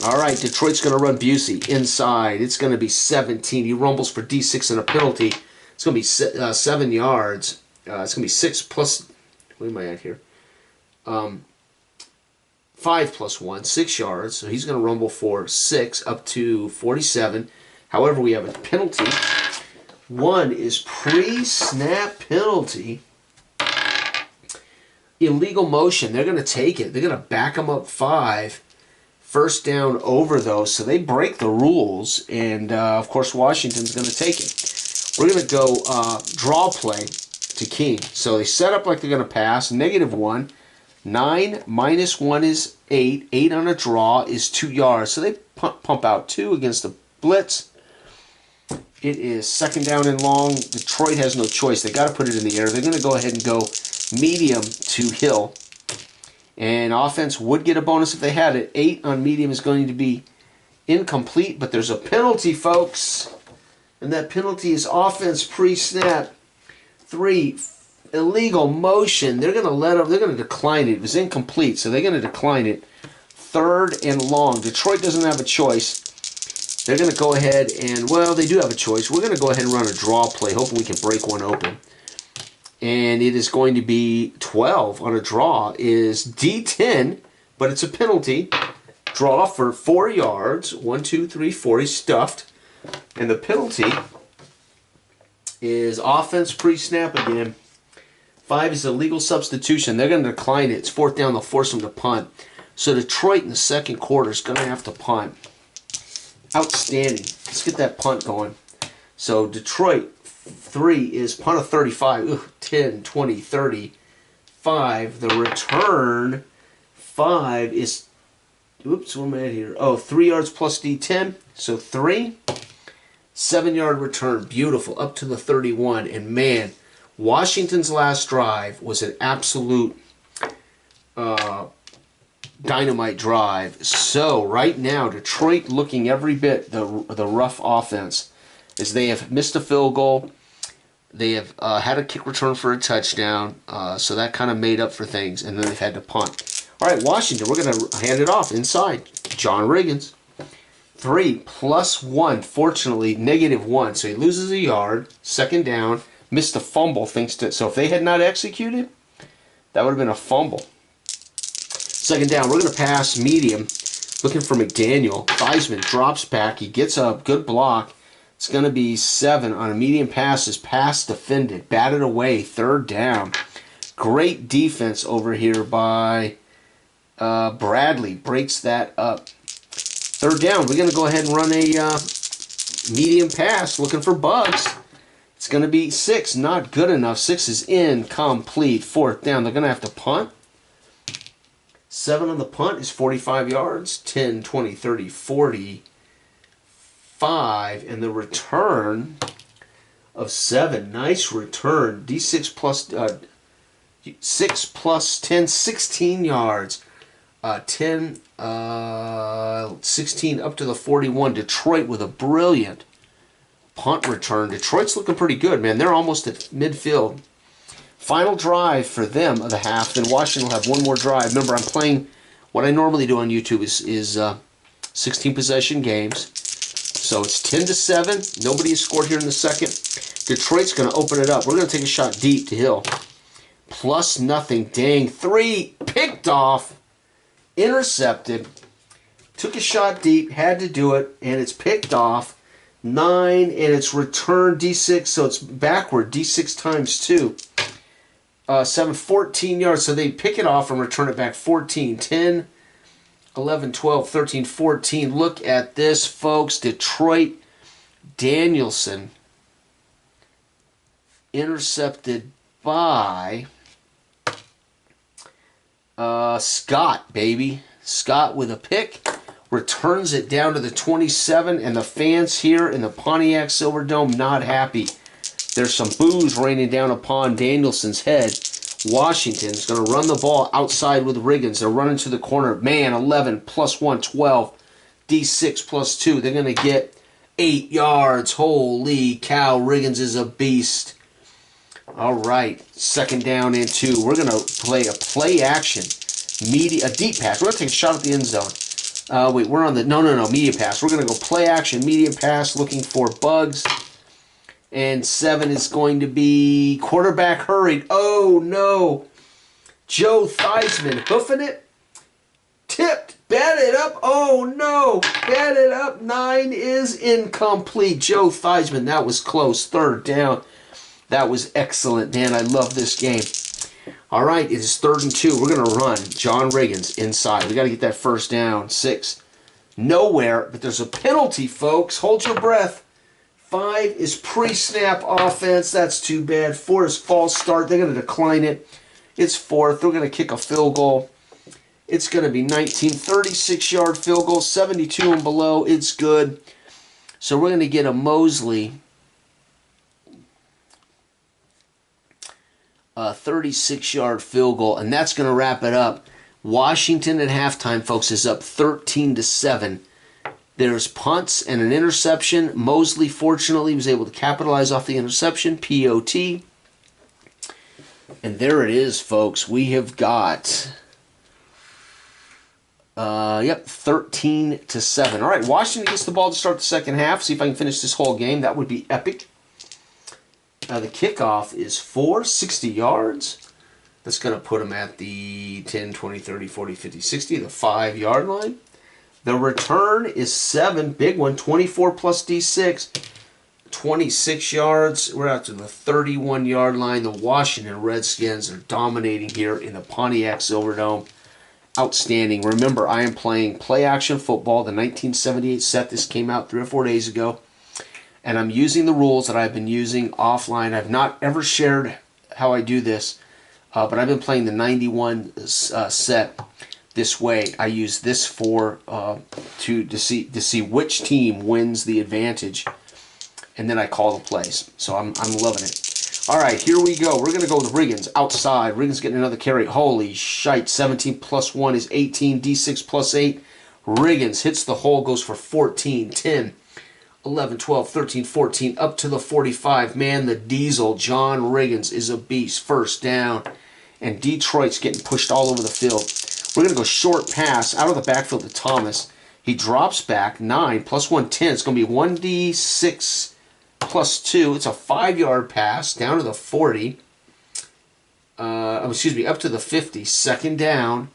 All right, Detroit's going to run Busey inside. It's going to be 17. He rumbles for D6 and a penalty. It's going to be 7 yards. It's going to be 6 plus, what am I at here? 5 plus 1, 6 yards. So he's going to rumble for 6 up to 47. However, we have a penalty. 1 is pre-snap penalty. Illegal motion. They're going to take it. They're going to back him up 5. First down over those. So they break the rules. And, of course, Washington's going to take it. We're going to go draw play to King. So they set up like they're going to pass. -1. 9 minus 1 is 8. 8 on a draw is 2 yards. So they pump out 2 against the blitz. It is second down and long. Detroit has no choice. They got to put it in the air. They're going to go ahead and go medium to Hill. And offense would get a bonus if they had it. 8 on medium is going to be incomplete, but there's a penalty, folks. And that penalty is offense pre-snap. 3, illegal motion. They're going to let them, they're going to decline it. It was incomplete, so they're going to decline it. Third and long. Detroit doesn't have a choice. They're going to go ahead and, well, they do have a choice. We're going to go ahead and run a draw play, hoping we can break one open. And it is going to be 12 on a draw is D10, but it's a penalty. Draw for 4 yards. 1, 2, 3, 4. He's stuffed. And the penalty is offense pre-snap again. 5 is a legal substitution. They're going to decline it. It's fourth down. They'll force them to punt. So Detroit in the second quarter is going to have to punt. Outstanding. Let's get that punt going. So Detroit 3 is punt of 35. Ooh, 10, 20, 30, 5. The return 5 is, oops, what am I at here? Oh, 3 yards plus D10. So 3. 7-yard return. Beautiful. Up to the 31. And man, Washington's last drive was an absolute dynamite drive. So right now, Detroit looking every bit the rough offense, as they have missed a field goal. They have had a kick return for a touchdown, so that kind of made up for things, and then they've had to punt. All right, Washington, we're going to hand it off inside. John Riggins. 3 plus 1, fortunately, -1, so he loses a yard. Second down, missed a fumble. So if they had not executed, that would have been a fumble. Second down, we're going to pass medium, looking for McDaniel. Theismann drops back. He gets up. Good block. It's going to be 7 on a medium pass. Is pass defended. Batted away. Third down. Great defense over here by Bradley. Breaks that up. Third down, we're going to go ahead and run a medium pass, looking for Bugs. It's going to be 6. Not good enough. 6 is incomplete. Fourth down. They're going to have to punt. 7 on the punt is 45 yards. 10, 20, 30, 40, 5. And the return of 7. Nice return. D6 plus 6 plus 10, 16 yards. 10, 16 up to the 41. Detroit with a brilliant punt return. Detroit's looking pretty good, man. They're almost at midfield. Final drive for them of the half. Then Washington will have one more drive. Remember, I'm playing what I normally do on YouTube is 16 possession games. So it's 10-7. Nobody has scored here in the second. Detroit's going to open it up. We're going to take a shot deep to Hill. Plus nothing. Dang. 3 picked off. Intercepted. Took a shot deep. Had to do it. And it's picked off. 9. And it's returned D6. So it's backward. D6 times 2. 7, 14 yards. So they pick it off and return it back. 14, 10, 11, 12, 13, 14. Look at this, folks. Detroit Danielson intercepted by Scott, baby. Scott with a pick. Returns it down to the 27. And the fans here in the Pontiac Silverdome not happy. There's some boos raining down upon Danielson's head. Washington's going to run the ball outside with Riggins. They're running to the corner. Man, 11 plus 1, 12. D6 plus 2. They're going to get 8 yards. Holy cow, Riggins is a beast. All right, second down and 2. We're going to play a play action. A deep pass. We're going to take a shot at the end zone. Wait, we're on the... No, medium pass. We're going to go play action, medium pass, looking for Bugs. And 7 is going to be quarterback hurried. Oh, no. Joe Theismann hoofing it Tipped. Batted up. Oh, no. Batted up. 9 is incomplete. Joe Theismann, that was close. Third down. That was excellent, man. I love this game. All right, it is 3rd and 2. We're going to run John Riggins inside. We got to get that first down. 6. Nowhere, but there's a penalty, folks. Hold your breath. 5 is pre-snap offense. That's too bad. 4 is false start. They're going to decline it. It's 4th. They're going to kick a field goal. It's going to be 19. 36-yard field goal. 72 and below. It's good. So we're going to get a Mosley. 36-yard field goal, and that's going to wrap it up. Washington at halftime, folks, is up 13-7. There's punts and an interception. Mosley, fortunately, was able to capitalize off the interception. POT. And there it is, folks. We have got, 13-7. All right, Washington gets the ball to start the second half. See if I can finish this whole game. That would be epic. The kickoff is 60 yards. That's going to put them at the 10, 20, 30, 40, 50, 60, the 5-yard line. The return is 7, big one, 24 plus D6, 26 yards. We're out to the 31-yard line. The Washington Redskins are dominating here in the Pontiac Silverdome. Outstanding. Remember, I am playing play-action football, the 1978 set. This came out 3 or 4 days ago. And I'm using the rules that I've been using offline. I've not ever shared how I do this, but I've been playing the 91 set this way. I use this for to see which team wins the advantage, and then I call the plays. So I'm loving it. All right, here we go. We're gonna go with Riggins outside. Riggins getting another carry. Holy shite! 17 plus 1 is 18. D6 plus 8. Riggins hits the hole, goes for 14. 10. 11, 12, 13, 14, up to the 45. Man, the diesel, John Riggins, is a beast. First down. And Detroit's getting pushed all over the field. We're going to go short pass out of the backfield to Thomas. He drops back. 9 plus 1, 10. It's going to be 1D6 plus 2. It's a 5-yard pass down to the 40. Up to the 50. Second down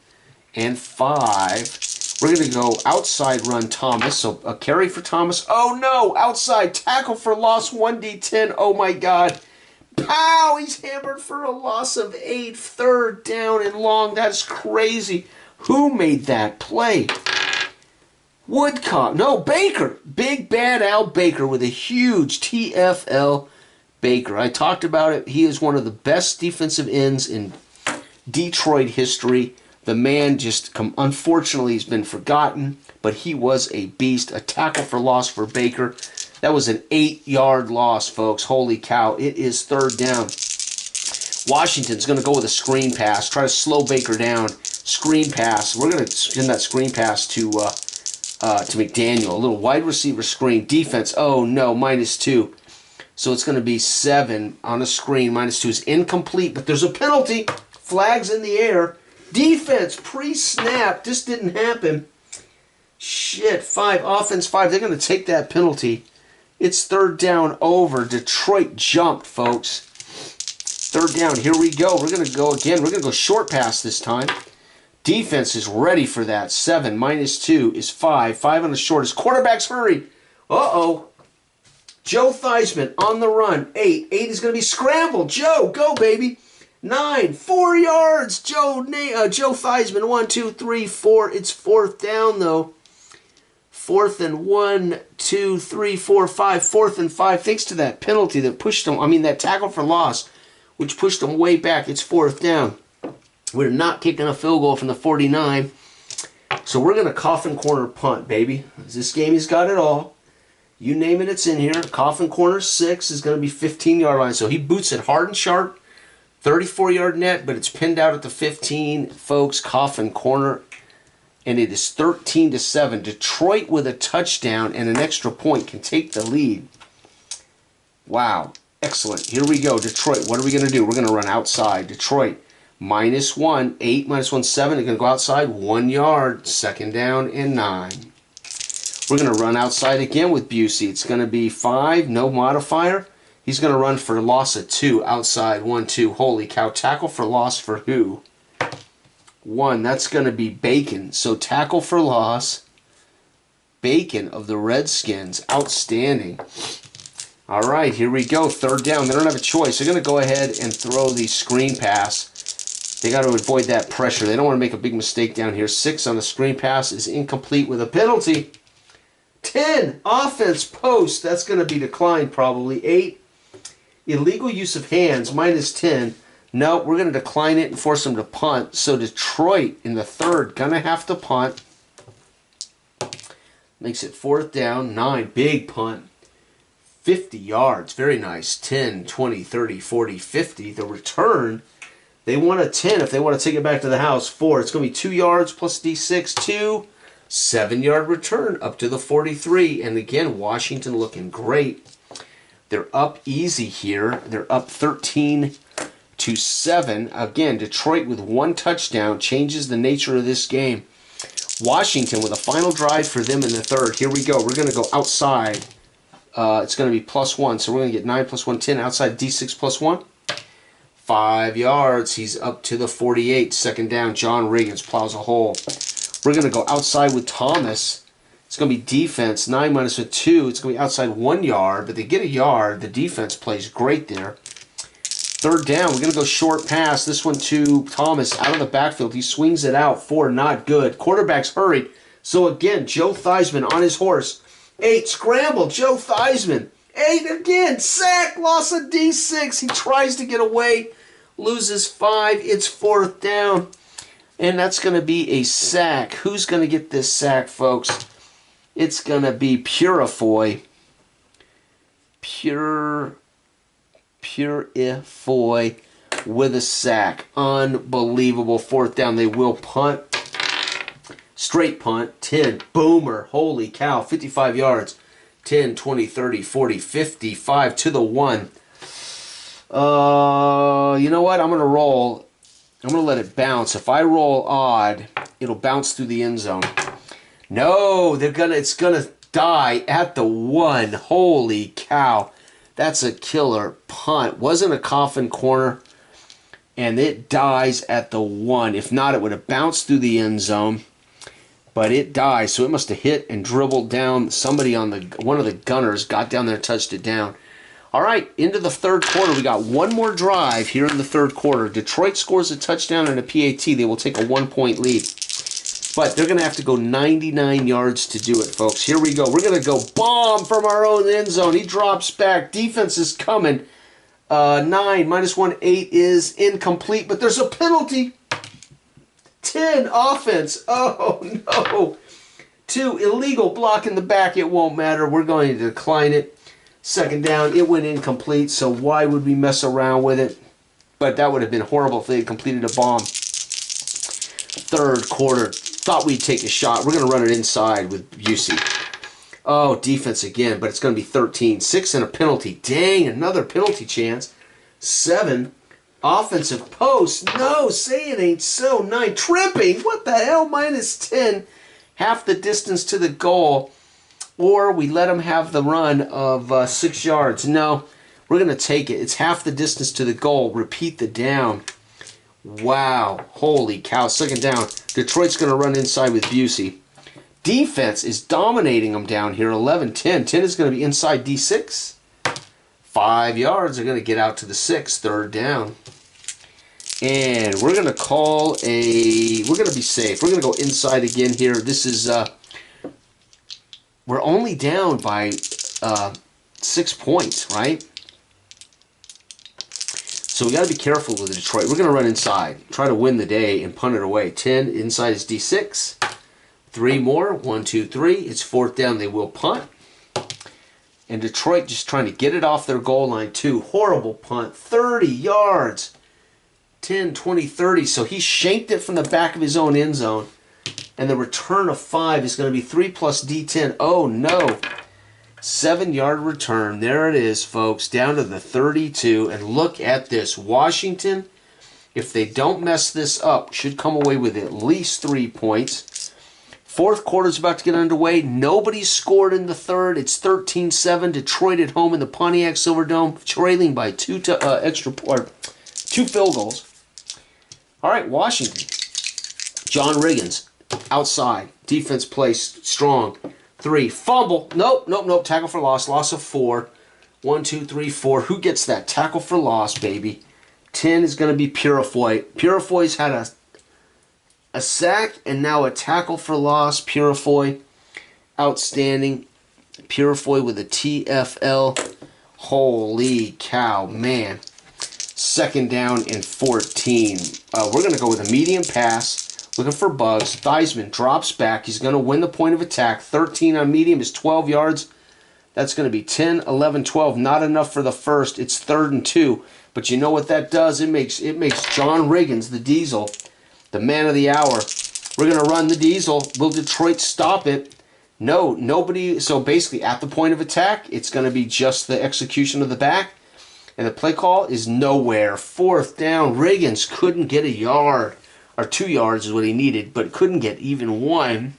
and 5. We're going to go outside run Thomas. So a carry for Thomas. Oh no! Outside tackle for loss 1D10. Oh my God. Pow! He's hammered for a loss of 8. 3rd down and long. That's crazy. Who made that play? Woodcock. No, Baker. Big Bad Al Baker with a huge TFL Baker. I talked about it. He is one of the best defensive ends in Detroit history. The man just, unfortunately, has been forgotten, but he was a beast. A tackle for loss for Baker. That was an 8-yard loss, folks. Holy cow. It is 3rd down. Washington's going to go with a screen pass. Try to slow Baker down. Screen pass. We're going to send that screen pass to McDaniel. A little wide receiver screen. Defense, oh no, -2. So it's going to be 7 on a screen. -2 is incomplete, but there's a penalty. Flags in the air. Defense, pre-snap. This didn't happen. Shit, 5. Offense, 5. They're going to take that penalty. It's 3rd down over. Detroit jumped, folks. 3rd down. Here we go. We're going to go again. We're going to go short pass this time. Defense is ready for that. 7 -2 is 5. 5 on the short. His quarterback's hurry. Uh-oh. Joe Theismann on the run. 8. 8 is going to be scrambled. Joe, go, baby. 9, 4 yards. Joe Theismann, 1, 2, 3, 4. It's 4th down though. 4th and 1, 2, 3, 4, 5. 4th and 5. Thanks to that penalty that pushed him. That tackle for loss, which pushed him way back. It's 4th down. We're not kicking a field goal from the 49. So we're going to coffin corner punt, baby. This game has got it all. You name it, it's in here. Coffin corner 6 is going to be 15-yard line. So he boots it hard and sharp. 34-yard net, but it's pinned out at the 15, folks. Coffin corner, and it is 13-7. Detroit with a touchdown and an extra point can take the lead. Wow, excellent. Here we go, Detroit. What are we going to do? We're going to run outside. Detroit -1, 8 -1, 7. They're going to go outside 1 yard. 2nd down and 9. We're going to run outside again with Busey. It's going to be 5, no modifier. He's going to run for a loss of 2 outside, 1, 2. Holy cow. Tackle for loss for who? 1. That's going to be Bacon. So tackle for loss. Bacon of the Redskins. Outstanding. All right, here we go. 3rd down. They don't have a choice. They're going to go ahead and throw the screen pass. They got to avoid that pressure. They don't want to make a big mistake down here. 6 on the screen pass is incomplete with a penalty. 10, offense post. That's going to be declined probably. 8, illegal use of hands, -10. No, we're going to decline it and force them to punt. So Detroit in the 3rd, going to have to punt. Makes it 4th down. 9, big punt. 50 yards, very nice. 10, 20, 30, 40, 50. The return, they want a 10 if they want to take it back to the house. 4, it's going to be 2 yards plus D6, 2. 7-yard return up to the 43. And again, Washington looking great. They're up easy here. They're up 13-7. Again, Detroit with 1 touchdown changes the nature of this game. Washington with a final drive for them in the 3rd. Here we go. We're going to go outside. It's going to be +1. So we're going to get 9 + 1, 10. Outside D6 +1. 5 yards. He's up to the 48. 2nd down. John Riggins plows a hole. We're going to go outside with Thomas. It's going to be defense. 9 - 2. It's going to be outside 1 yard, but they get a yard. The defense plays great there. 3rd down. We're going to go short pass. This one to Thomas out of the backfield. He swings it out. 4, not good. Quarterback's hurried. So again, Joe Theismann on his horse. 8, scramble. Joe Theismann. 8 again. Sack. Loss of D6. He tries to get away. Loses 5. It's 4th down. And that's going to be a sack. Who's going to get this sack, folks? It's going to be Purifoy. Purifoy with a sack. Unbelievable. 4th down. They will punt. Straight punt. 10. Boomer. Holy cow. 55 yards. 10, 20, 30, 40, 55 to the 1. You know what? I'm going to roll. I'm going to let it bounce. If I roll odd, it'll bounce through the end zone. No, it's going to die at the 1. Holy cow. That's a killer punt. Wasn't a coffin corner, and it dies at the 1. If not, it would have bounced through the end zone, but it dies. So it must have hit and dribbled down. Somebody on one of the gunners got down there and touched it down. All right, into the 3rd quarter. We got 1 more drive here in the 3rd quarter. Detroit scores a touchdown and a PAT. They will take a 1-point lead. But they're going to have to go 99 yards to do it, folks. Here we go. We're going to go bomb from our own end zone. He drops back. Defense is coming. 9 -1, 8 is incomplete, but there's a penalty. 10, offense. Oh, no. 2, illegal block in the back. It won't matter. We're going to decline it. 2nd down, it went incomplete, so why would we mess around with it? But that would have been horrible if they had completed a bomb. 3rd quarter, thought we'd take a shot. We're going to run it inside with Busey. Oh, defense again, but it's going to be 13. 6 and a penalty. Dang, another penalty chance. 7, offensive post. No, say it ain't so. 9, tripping. What the hell? -10. Half the distance to the goal. Or we let them have the run of 6 yards. No, we're going to take it. It's half the distance to the goal. Repeat the down. Wow. Holy cow. 2nd down. Detroit's going to run inside with Busey. Defense is dominating them down here. 11-10. 10 is going to be inside D6. 5 yards. They're going to get out to the 6. 3rd down. And we're going to call a... We're going to be safe. We're going to go inside again here. This is... We're only down by 6 points, right? So we got to be careful with Detroit. We're going to run inside, try to win the day, and punt it away. 10, inside is D6. 3 more. 1, 2, 3. It's 4th down. They will punt. And Detroit just trying to get it off their goal line, too. Horrible punt. 30 yards. 10, 20, 30. So he shanked it from the back of his own end zone. And the return of 5 is going to be 3 plus D10. Oh, no. 7-yard return. There it is, folks. Down to the 32. And look at this. Washington, if they don't mess this up, should come away with at least 3 points. 4th quarter is about to get underway. Nobody scored in the 3rd. It's 13-7. Detroit at home in the Pontiac Silverdome, trailing by 2 field goals. All right, Washington. John Riggins, outside. Defense plays strong. 3, fumble. Nope, nope, nope. Tackle for loss. Loss of 4. 1, 2, 3, 4. Who gets that? Tackle for loss, baby. 10 is going to be Purifoy. Purifoy's had a sack and now a tackle for loss. Purifoy, outstanding. Purifoy with a TFL. Holy cow, man. 2nd down and 14. We're going to go with a medium pass. Looking for Bugs. Theismann drops back. He's going to win the point of attack. 13 on medium is 12 yards. That's going to be 10, 11, 12. Not enough for the first. It's 3rd and 2. But you know what that does? It makes John Riggins, the Diesel, the man of the hour. We're going to run the Diesel. Will Detroit stop it? No, nobody. So basically, at the point of attack, it's going to be just the execution of the back. And the play call is nowhere. 4th down. Riggins couldn't get a yard. Or 2 yards is what he needed, but couldn't get even 1.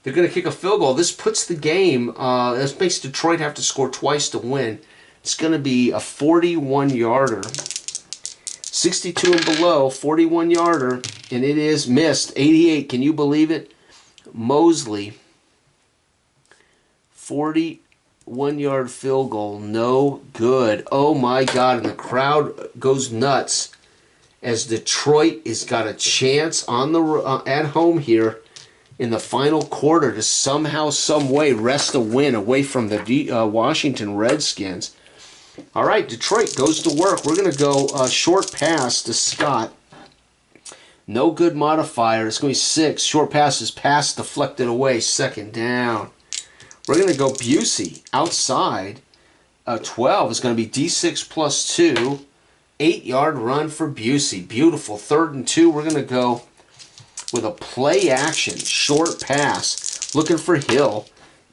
They're going to kick a field goal. This puts the game, this makes Detroit have to score twice to win. It's going to be a 41-yarder. 62 and below, 41-yarder, and it is missed. 88, can you believe it? Mosley, 41-yard field goal, no good. Oh my God, and the crowd goes nuts as Detroit has got a chance on the at home here in the final quarter to somehow, some way wrest a win away from the Washington Redskins. All right, Detroit goes to work. We're going to go short pass to Scott. No good modifier. It's going to be 6. Short passes, pass deflected away. 2nd down. We're going to go Busey outside. 12 is going to be D6 plus 2. 8-yard run for Busey. Beautiful. 3rd and 2. We're going to go with a play action. Short pass. Looking for Hill.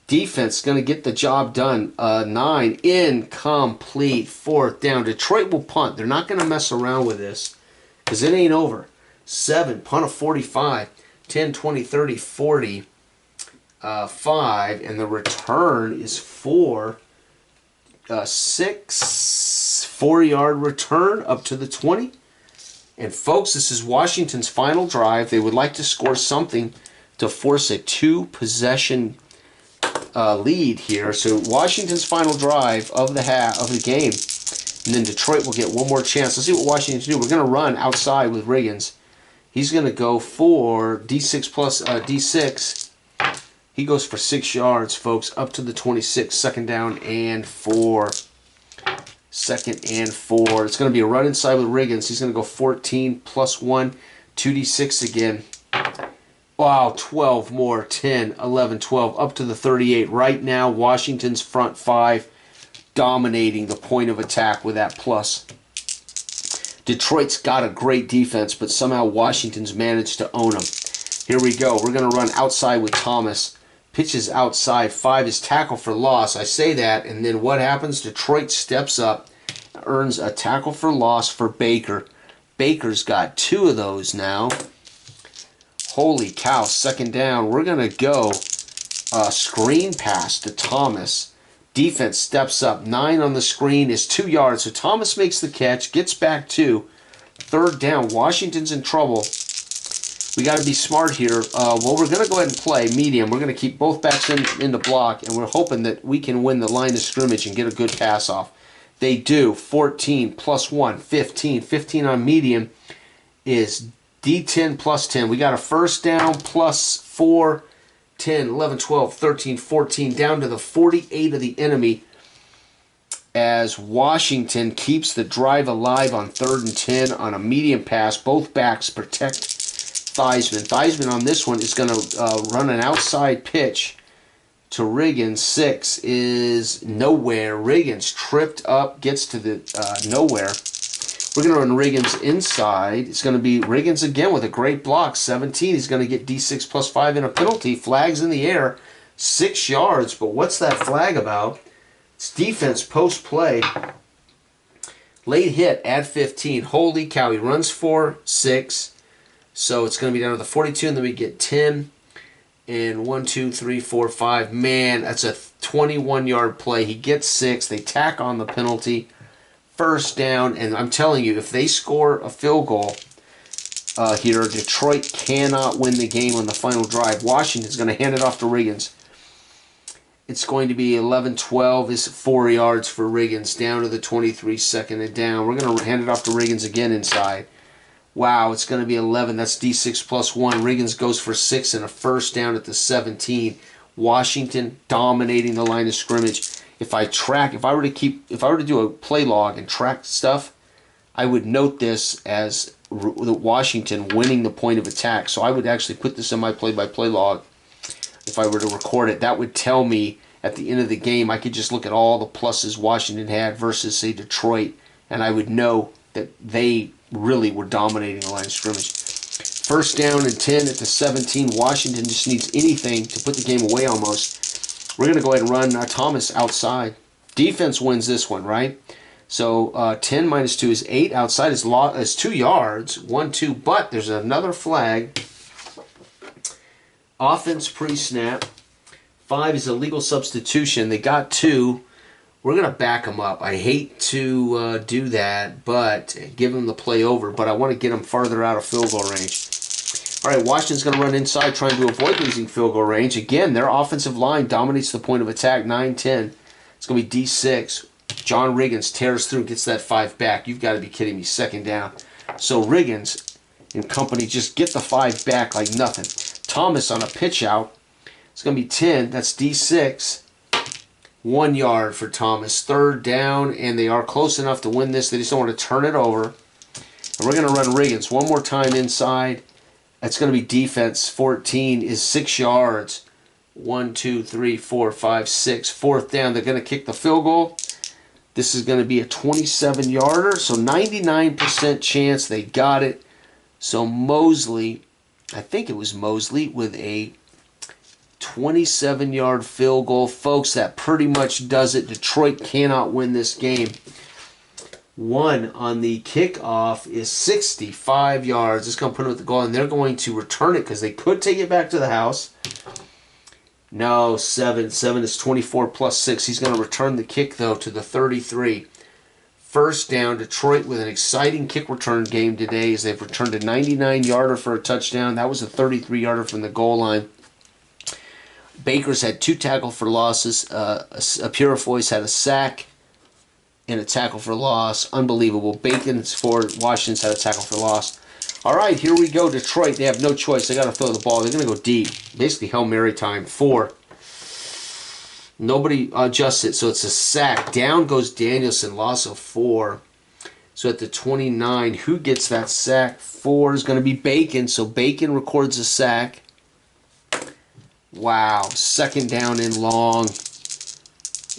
Defense going to get the job done. 9. Incomplete. 4th down. Detroit will punt. They're not going to mess around with this because it ain't over. 7. Punt of 45. 10, 20, 30, 40. 5. And the return is 4. 6. 4-yard return up to the 20. And folks, this is Washington's final drive. They would like to score something to force a 2-possession lead here. So Washington's final drive of the game, and then Detroit will get one more chance. Let's see what Washington do. We're going to run outside with Riggins. He's going to go for D6 plus D6. He goes for 6 yards, folks, up to the 26. 2nd down and 4. 2nd and 4. It's going to be a run inside with Riggins. He's going to go 14 plus 1, 2D6 again. Wow, 12 more. 10, 11, 12, up to the 38. Right now, Washington's front 5 dominating the point of attack with that plus. Detroit's got a great defense, but somehow Washington's managed to own them. Here we go. We're going to run outside with Thomas. Pitches outside. 5 is tackle for loss. I say that, and then what happens? Detroit steps up, earns a tackle for loss for Baker. Baker's got 2 of those now. Holy cow, 2nd down. We're going to go screen pass to Thomas. Defense steps up. 9 on the screen is 2 yards. So Thomas makes the catch, gets back 2. 3rd down. Washington's in trouble. We got to be smart here. Well, we're going to go ahead and play medium. We're going to keep both backs in the block, and we're hoping that we can win the line of scrimmage and get a good pass off. They do. 14 plus 1, 15. 15 on medium is D10 plus 10. We got a 1st down plus 4, 10, 11, 12, 13, 14, down to the 48 of the enemy as Washington keeps the drive alive on 3rd and 10 on a medium pass. Both backs protect Theismann. Theismann on this one is going to run an outside pitch to Riggins. 6 is nowhere. Riggins tripped up, gets to the nowhere. We're going to run Riggins inside. It's going to be Riggins again with a great block. 17. He's going to get D6 plus 5 in a penalty. Flags in the air. 6 yards. But what's that flag about? It's defense post play. Late hit at 15. Holy cow. He runs for 6. So it's going to be down to the 42. And then we get 10. And 1, 2, 3, 4, 5. Man, that's a 21-yard play. He gets 6. They tack on the penalty. 1st down, and I'm telling you, if they score a field goal, here. Detroit cannot win the game on the final drive. Washington's going to hand it off to Riggins. It's going to be 11-12. Is 4 yards for Riggins. Down to the 23, second and down. We're going to hand it off to Riggins again inside. Wow, it's going to be 11. That's D6 plus 1. Riggins goes for 6 and a first down at the 17. Washington dominating the line of scrimmage. If I were to do a play log and track stuff, I would note this as Washington winning the point of attack. So I would actually put this in my play-by-play log. If I were to record it, that would tell me at the end of the game, I could just look at all the pluses Washington had versus, say, Detroit, and I would know that they really were dominating the line of scrimmage. First down and 10 at the 17. Washington just needs anything to put the game away almost. We're going to go ahead and run Thomas outside. Defense wins this one, right? So 10 minus 2 is 8. Outside is 2 yards. 1-2, but there's another flag. Offense pre-snap. 5 is a legal substitution. They got 2. We're going to back them up. I hate to do that, but give them the play over. But I want to get them farther out of field goal range. All right, Washington's going to run inside trying to avoid losing field goal range. Again, their offensive line dominates the point of attack, 9-10. It's going to be D6. John Riggins tears through and gets that 5 back. You've got to be kidding me. Second down. So Riggins and company just get the 5 back like nothing. Thomas on a pitch out. It's going to be 10. That's D6. 1 yard for Thomas. Third down, and they are close enough to win this. They just don't want to turn it over. And we're going to run Riggins one more time inside. That's going to be defense. 14 is 6 yards. 1, 2, 3, 4, 5, 6. Fourth down. They're going to kick the field goal. This is going to be a 27-yarder. So 99% chance they got it. So Mosley, I think it was Mosley, with a 27-yard field goal. Folks, that pretty much does it. Detroit cannot win this game. 1 on the kickoff is 65 yards. It's going to put them at the goal, and they're going to return it because they could take it back to the house. No, 7. 7 is 24 plus 6. He's going to return the kick, though, to the 33. First down, Detroit with an exciting kick return game today as they've returned a 99-yarder for a touchdown. That was a 33-yarder from the goal line. Baker's had 2 tackle for losses. Purifoy's had a sack and a tackle for loss. Unbelievable. Bacon's for Washington's had a tackle for loss. All right, here we go. Detroit, they have no choice. They got to throw the ball. They're going to go deep. Basically, Hail Mary time. 4. Nobody adjusts it, so it's a sack. Down goes Danielson. Loss of 4. So at the 29, who gets that sack? 4 is going to be Bacon. So Bacon records a sack. Wow. Second down and long.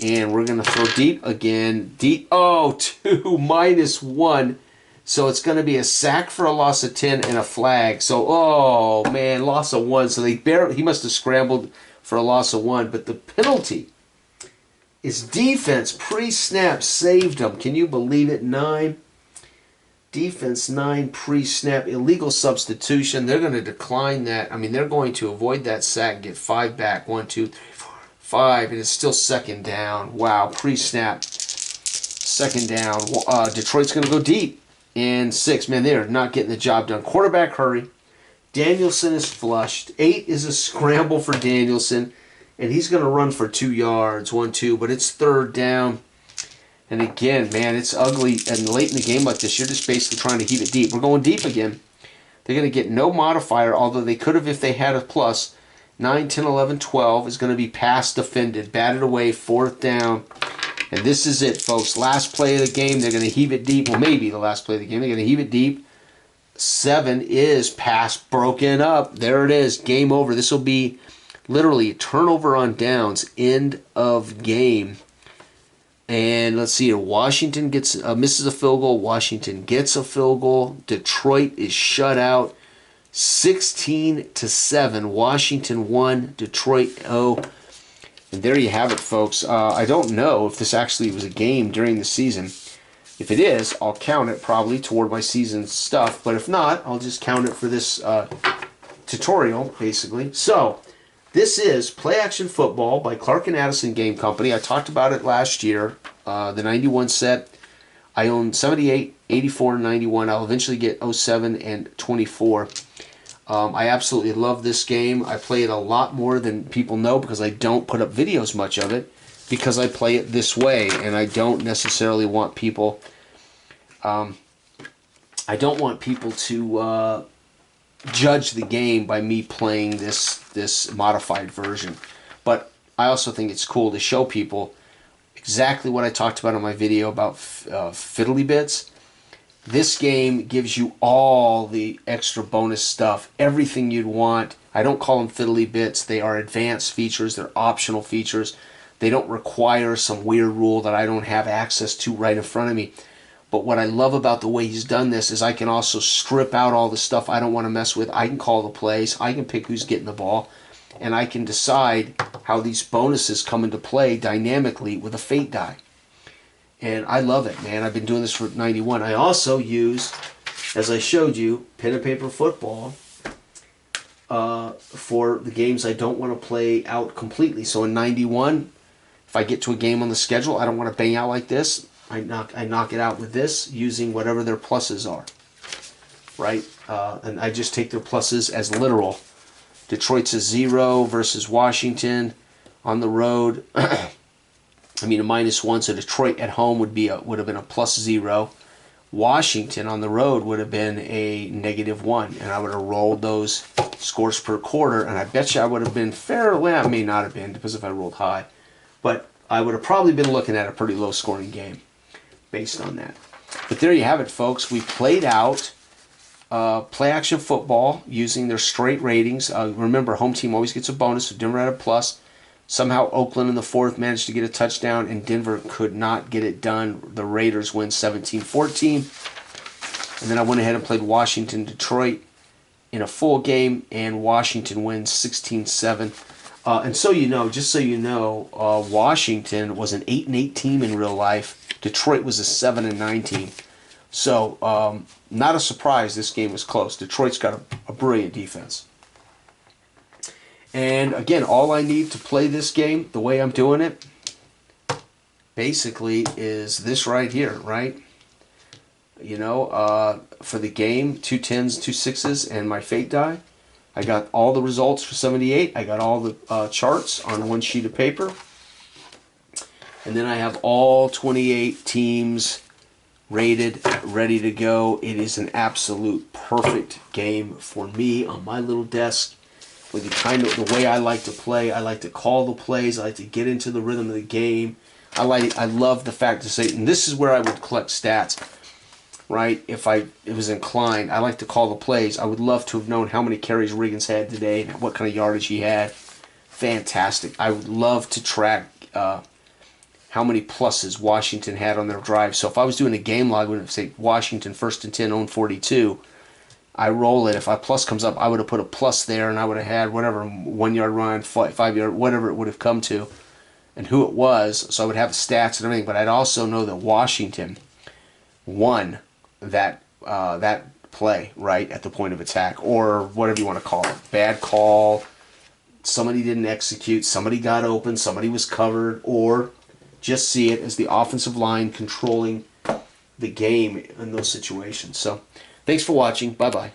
And we're going to throw deep again. Deep. Oh, 2 minus 1. So it's going to be a sack for a loss of 10 and a flag. So, oh, man, loss of 1. So he must have scrambled for a loss of 1. But the penalty is defense. Pre-snap saved them. Can you believe it? 9. Defense 9 pre-snap. Illegal substitution. They're going to decline that. I mean, they're going to avoid that sack and get 5 back. 1, 2, 3, 4, 5. And it's still second down. Wow, pre-snap. Second down. Detroit's going to go deep. And 6. Man, they are not getting the job done. Quarterback hurry. Danielson is flushed. 8 is a scramble for Danielson. And he's going to run for 2 yards. 1, 2. But it's third down. And again, man, it's ugly. And late in the game like this, you're just basically trying to heat it deep. We're going deep again. They're going to get no modifier, although they could have if they had a plus. 9, 10, 11, 12 is going to be pass defended. Batted away, fourth down. And this is it, folks. Last play of the game. They're going to heave it deep. Well, maybe the last play of the game. They're going to heave it deep. 7 is pass broken up. There it is. Game over. This will be literally turnover on downs. End of game. And let's see here. Washington misses a field goal. Washington gets a field goal. Detroit is shut out. 16-7. Washington 1. Detroit 0. And there you have it, folks. I don't know if this actually was a game during the season. If it is, I'll count it probably toward my season stuff. But if not, I'll just count it for this tutorial, basically. So, this is Play Action Football by Clark Addison Game Company. I talked about it last year, the 91 set. I own 78 84 and 91. I'll eventually get 07 and 24. I absolutely love this game. I play it a lot more than people know because I don't put up videos much of it, because I play it this way, and I don't necessarily want people to judge the game by me playing this modified version. But I also think it's cool to show people exactly what I talked about in my video about fiddly bits. This game gives you all the extra bonus stuff, everything you'd want. I don't call them fiddly bits. They are advanced features. They're optional features. They don't require some weird rule that I don't have access to right in front of me. But what I love about the way he's done this is I can also strip out all the stuff I don't want to mess with. I can call the plays. I can pick who's getting the ball. And I can decide how these bonuses come into play dynamically with a fate die. And I love it, man. I've been doing this for 91. I also use, as I showed you, pen and paper football for the games I don't want to play out completely. So in 91, if I get to a game on the schedule I don't want to bang out like this, I knock it out with this using whatever their pluses are, right? And I just take their pluses as literal. Detroit's a 0 versus Washington on the road. I mean a -1, so Detroit at home would have been a +0. Washington on the road would have been a -1, and I would have rolled those scores per quarter, and I bet you I would have been fairly, I may not have been, because if I rolled high, but I would have probably been looking at a pretty low scoring game based on that. But there you have it, folks. We played out play action football using their straight ratings. Remember, home team always gets a bonus, so Denver had a plus. Somehow Oakland in the fourth managed to get a touchdown, and Denver could not get it done. The Raiders win 17-14. And then I went ahead and played Washington-Detroit in a full game, and Washington wins 16-7. And so you know, just so you know, Washington was an 8-8 team in real life. Detroit was a 7-9 team. So not a surprise this game was close. Detroit's got a brilliant defense. And again, all I need to play this game the way I'm doing it basically is this right here, right? You know, for the game, 2 10s, 2 6s, and my fate die. I got all the results for 78. I got all the charts on one sheet of paper. And then I have all 28 teams rated, ready to go. It is an absolute perfect game for me on my little desk. With the way I like to play. I like to call the plays. I like to get into the rhythm of the game. I love the fact to say, and this is where I would collect stats, right? If it was inclined, I like to call the plays. I would love to have known how many carries Riggins had today and what kind of yardage he had. Fantastic. I would love to track how many pluses Washington had on their drive. So if I was doing a game log, I would say Washington 1st and 10, own 42. I roll it. If a plus comes up, I would have put a plus there, and I would have had whatever, 1 yard run, 5 yard, whatever it would have come to, and who it was. So I would have the stats and everything. But I'd also know that Washington won that play, right, at the point of attack, or whatever you want to call it. Bad call, somebody didn't execute, somebody got open, somebody was covered, or just see it as the offensive line controlling the game in those situations. So thanks for watching. Bye-bye.